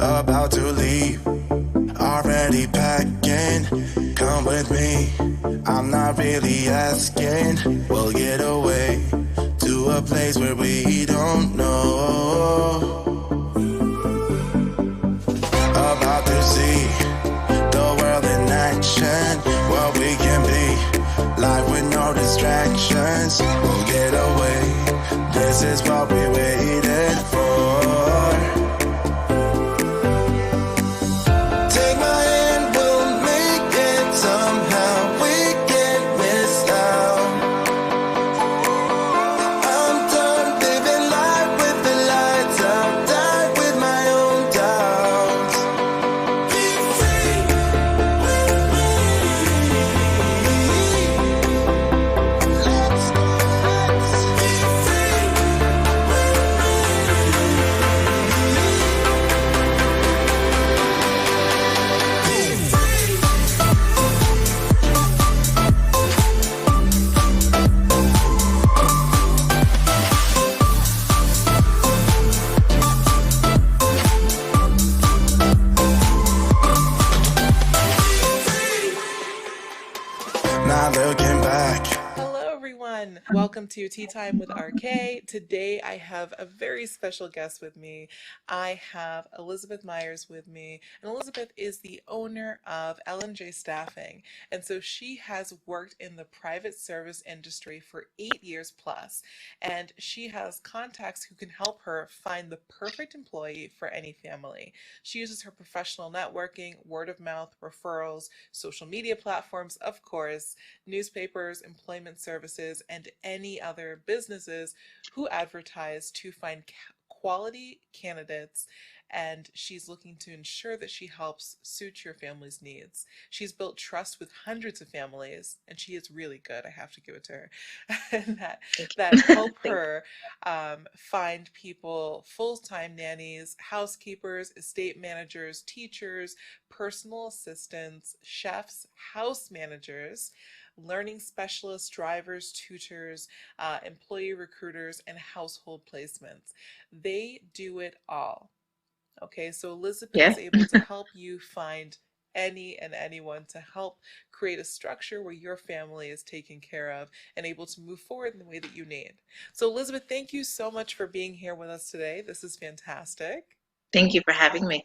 About to leave, already packing. Come with me, I'm not really asking. We'll get away to a place where we don't know. About to see the world in action, what we can be, life with no distractions. We'll get away, this is what we waited for. Take my hand, we'll make it somehow. We can't miss out. I'm done living life with the lights out. Die with my own doubts. Be free with me. Let's be free not looking back. Hello, everyone. Welcome to Tea Time with RK. Today, I have a very special guest with me. I have Elizabeth Myers with me, and Elizabeth is the owner of L&J Staffing. And so she has worked in the private service industry for 8 years plus, and she has contacts who can help her find the perfect employee for any family. She uses her professional networking, word of mouth, referrals, social media platforms, of course, newspapers, employment services, and any other businesses who advertise to find quality candidates. And she's looking to ensure that she helps suit your family's needs. She's built trust with hundreds of families, and she is really good. I have to give it to her. And that help her find people, full-time nannies, housekeepers, estate managers, teachers, personal assistants, chefs, house managers, learning specialists, drivers, tutors, employee recruiters, and household placements. They do it all. Okay, so Elizabeth Yeah. is able to help you find any and anyone to help create a structure where your family is taken care of and able to move forward in the way that you need. So, Elizabeth, thank you so much for being here with us today. This is fantastic. Thank you for having me.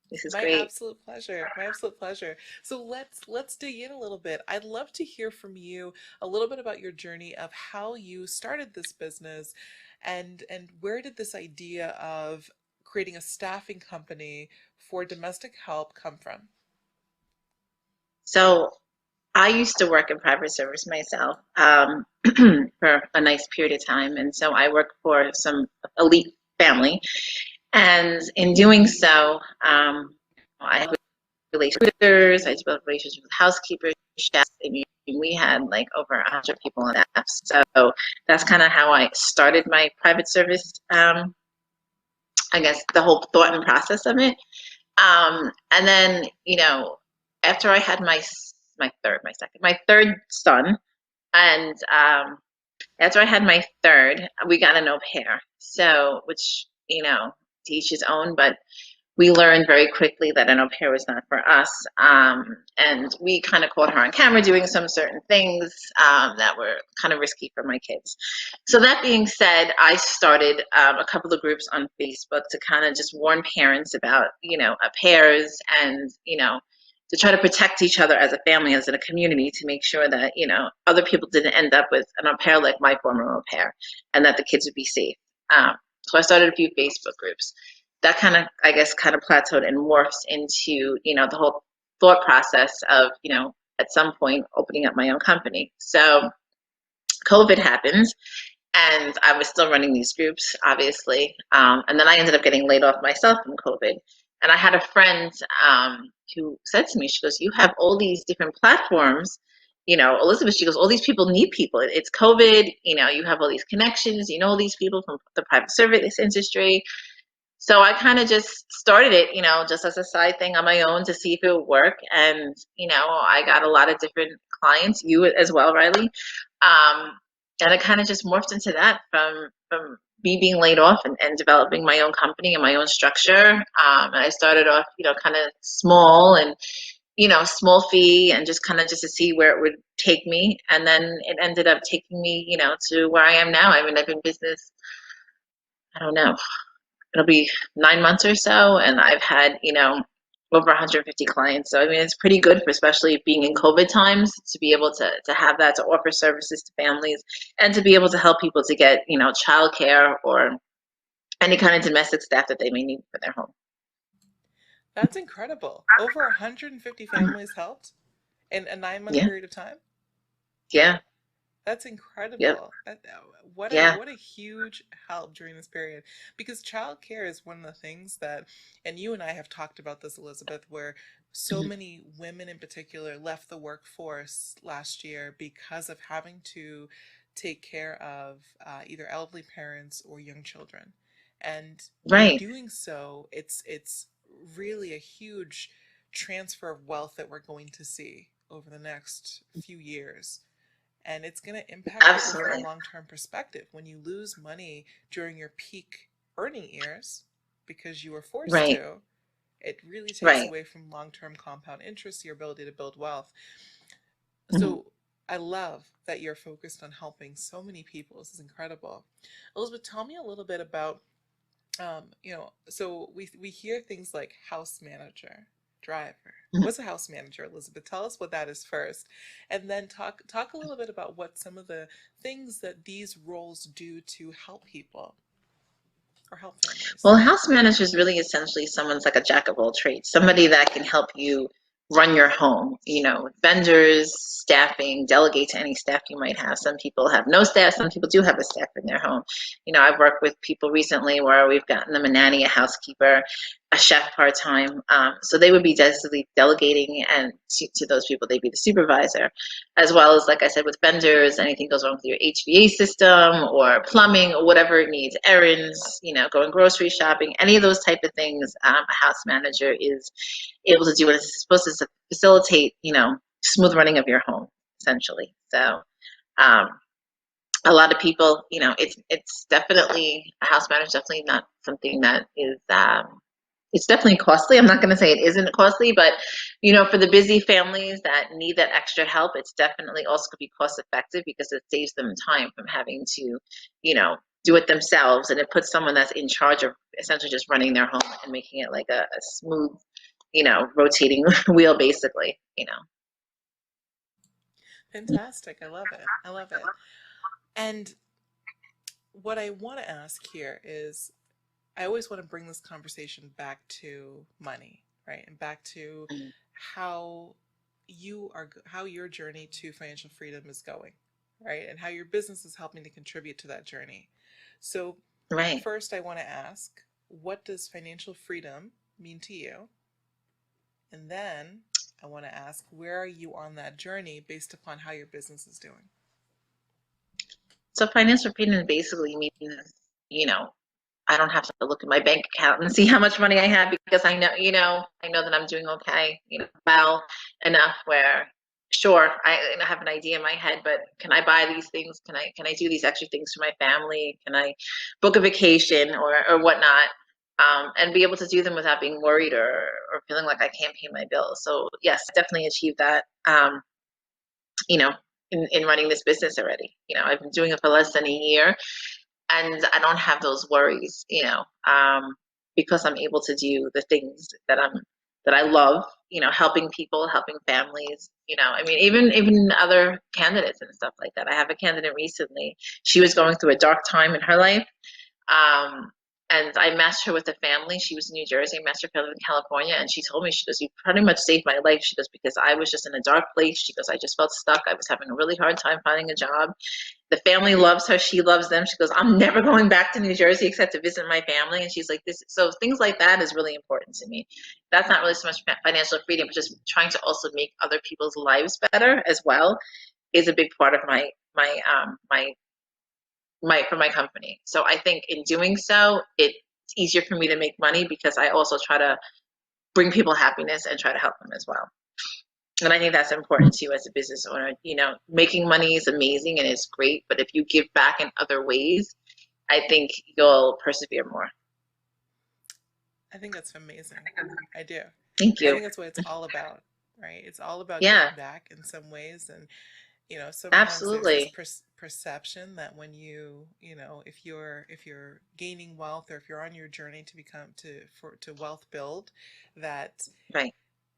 This is My great. absolute pleasure. My absolute pleasure. So let's dig in a little bit. I'd love to hear from you a little bit about your journey of how you started this business and where did this idea of creating a staffing company for domestic help come from? So I used to work in private service myself for a nice period of time. And so I worked for some elite family. And in doing so, I had relationships with tutors, I developed relationships with housekeepers, chefs. I mean, we had like over 100 people on staff. So that's kind of how I started my private service, I guess, the whole thought and process of it. And then, after I had my third son, and after I had my third, we got an au pair. So, which, to each his own, but we learned very quickly that an au pair was not for us. And we kind of caught her on camera doing some certain things that were kind of risky for my kids. So that being said, I started a couple of groups on Facebook to kind of just warn parents about, au pairs and, to try to protect each other as a family, as in a community, to make sure that, other people didn't end up with an au pair like my former au pair, and that the kids would be safe. So I started a few Facebook groups. That kind of, I guess, kind of plateaued and morphs into, the whole thought process of, at some point opening up my own company. So COVID happens, and I was still running these groups, obviously. And then I ended up getting laid off myself from COVID. And I had a friend who said to me, she goes, "You have all these different platforms. Elizabeth," she goes, "all these people need people. It's COVID, you have all these connections, all these people from the private service industry." So I kind of just started it, just as a side thing on my own to see if it would work. And, I got a lot of different clients, you as well, Riley. And it kind of just morphed into that from me being laid off and developing my own company and my own structure. And I started off, kind of small and, small fee and just kind of just to see where it would take me. And then it ended up taking me, to where I am now. I mean, I've been in business, I don't know, it'll be 9 months or so. And I've had, over 150 clients. So, I mean, it's pretty good for especially being in COVID times to be able to have that, to offer services to families and to be able to help people to get, childcare or any kind of domestic staff that they may need for their home. That's incredible. Over 150 families helped in a 9 month Yeah. period of time. Yeah. That's Yep. incredible. What a Yeah. huge help during this period, because childcare is one of the things that, and you and I have talked about this, Elizabeth, where so Mhm. many women in particular left the workforce last year because of having to take care of either elderly parents or young children, and in Right. doing so, it's really a huge transfer of wealth that we're going to see over the next few years, and it's going to impact people from a Absolutely. long-term perspective. When you lose money during your peak earning years because you were forced Right. to, it really takes Right. away from long-term compound interest, your ability to build wealth. Mhm. So I love that you're focused on helping so many people. This is incredible. Elizabeth, tell me a little bit about, so we hear things like house manager, driver. Mhm. What's a house manager, Elizabeth? Tell us what that is first, and then talk a little bit about what some of the things that these roles do to help people or help families. Well, a house manager is really essentially someone's like a jack of all trades, somebody that can help you run your home, vendors, staffing, delegate to any staff you might have. Some people have no staff, some people do have a staff in their home. I've worked with people recently where we've gotten them a nanny, a housekeeper, a chef part-time. So they would be basically delegating and to those people, they'd be the supervisor, as well as, like I said, with vendors, anything goes wrong with your HVA system or plumbing or whatever it needs, errands, going grocery shopping, any of those type of things, a house manager is able to do what it's supposed to facilitate, smooth running of your home, essentially. So um, a lot of people, it's definitely, a house manager is definitely not something that is it's definitely costly. I'm not going to say it isn't costly, but for the busy families that need that extra help, it's definitely also could be cost effective because it saves them time from having to, do it themselves, and it puts someone that's in charge of essentially just running their home and making it like a smooth, rotating wheel, basically. Fantastic. I love it. I love it. And what I want to ask here is, I always want to bring this conversation back to money, right? And back to Mhm. how how your journey to financial freedom is going, right? And how your business is helping to contribute to that journey. So, Right. first I want to ask, what does financial freedom mean to you? And then I want to ask, where are you on that journey based upon how your business is doing? So financial freedom basically means, you know, I don't have to look at my bank account and see how much money I have because I know that I'm doing okay, well enough where sure, I have an idea in my head, but can I buy these things? Can I do these extra things for my family? Can I book a vacation or whatnot? And be able to do them without being worried or feeling like I can't pay my bills. So yes, definitely achieve that. You know, in running this business already. I've been doing it for less than a year and I don't have those worries, because I'm able to do the things that I love, helping people, helping families, I mean, even other candidates and stuff like that. I have a candidate recently. She was going through a dark time in her life. Um, and I matched her with a family. She was in New Jersey, I matched her family in California, and she told me, she goes, "You pretty much saved my life." She goes, "Because I was just in a dark place." She goes, "I just felt stuck. I was having a really hard time finding a job." The family loves her. She loves them. She goes, "I'm never going back to New Jersey except to visit my family." And she's like, "This." So things like that is really important to me. That's not really so much financial freedom, but just trying to also make other people's lives better as well is a big part of my for my company. So I think in doing so, it's easier for me to make money because I also try to bring people happiness and try to help them as well. And I think that's important too as a business owner. Making money is amazing and it's great, but if you give back in other ways I think you'll persevere more. I think that's amazing. I do. Thank I you. think that's what it's all about, right? It's all about Yeah, giving back in some ways. And, sometimes there's this absolutely. perception that when if you're gaining wealth, or if you're on your journey to to wealth build, that Right.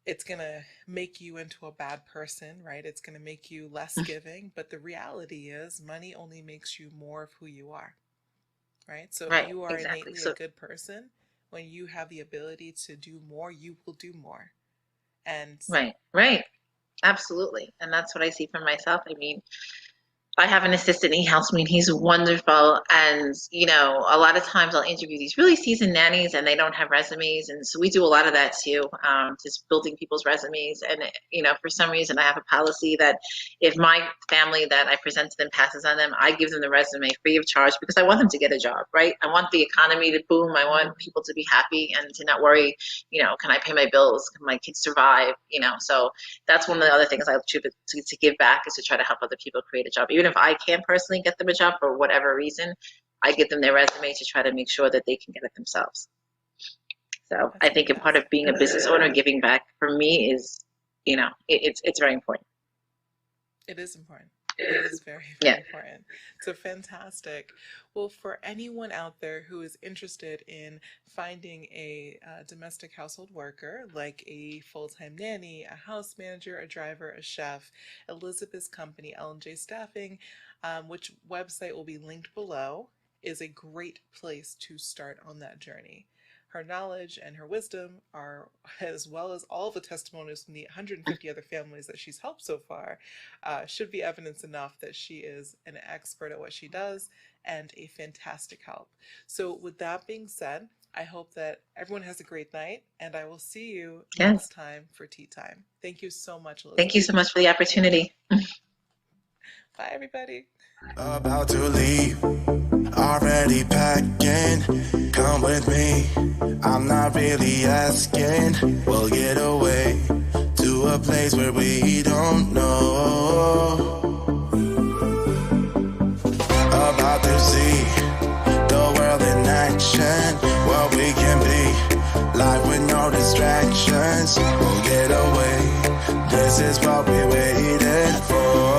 it's going to make you into a bad person, right? It's going to make you less giving. But the reality is, money only makes you more of who you are, right? So if Right. you are Exactly. innately a So, good person, when you have the ability to do more, you will do more. And right. Right. Absolutely. And that's what I see for myself. I mean, I have an assistant. He helps me, and he's wonderful. And a lot of times I'll interview these really seasoned nannies, and they don't have resumes, and so we do a lot of that too, just building people's resumes. And for some reason, I have a policy that if my family that I present to them passes on them, I give them the resume free of charge, because I want them to get a job, right? I want the economy to boom. I want people to be happy and to not worry. Can I pay my bills? Can my kids survive? So that's one of the other things I choose to give back, is to try to help other people create a job. Even if I can't personally get them a job for whatever reason, I give them their resume to try to make sure that they can get it themselves. So that's I think a part of fantastic. being a business owner, giving back, for me is, it's very important. It is important. It is very, very Yeah. important. So fantastic. Well, for anyone out there who is interested in finding a domestic household worker, like a full-time nanny, a house manager, a driver, a chef, Elizabeth's company, L&J Staffing, which website will be linked below, is a great place to start on that journey. Her knowledge and her wisdom are, as well as all the testimonials from the 150 other families that she's helped so far, should be evidence enough that she is an expert at what she does and a fantastic help. So, with that being said, I hope that everyone has a great night, and I will see you Yes. next time for Tea Time. Thank you so much, Thank you Elizabeth. so much for the opportunity. Bye, everybody. About to leave, already packing. Come with me, I'm not really asking. We'll get away to a place where we don't know. About to see the world in action, what we can be, life with no distractions. We'll get away, this is what we waited for.